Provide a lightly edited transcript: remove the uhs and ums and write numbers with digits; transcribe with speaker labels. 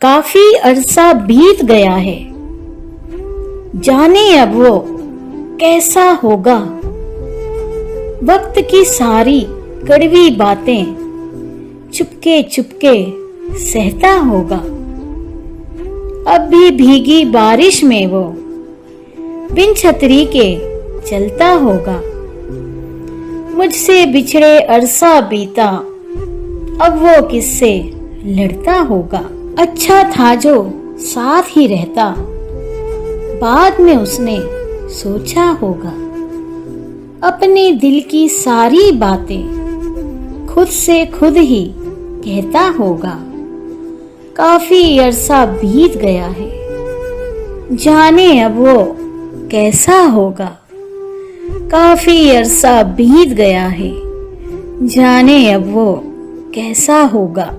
Speaker 1: काफी अरसा बीत गया है, जाने अब वो कैसा होगा। वक्त की सारी कड़वी बातें चुपके चुपके सहता होगा। अब भी भीगी बारिश में वो बिन छतरी के चलता होगा। मुझसे बिछड़े अरसा बीता, अब वो किससे लड़ता होगा। अच्छा था जो साथ ही रहता, बाद में उसने सोचा होगा। अपने दिल की सारी बातें खुद से खुद ही कहता होगा। काफी अरसा बीत गया है, जाने अब वो कैसा होगा। काफी अरसा बीत गया है, जाने अब वो कैसा होगा।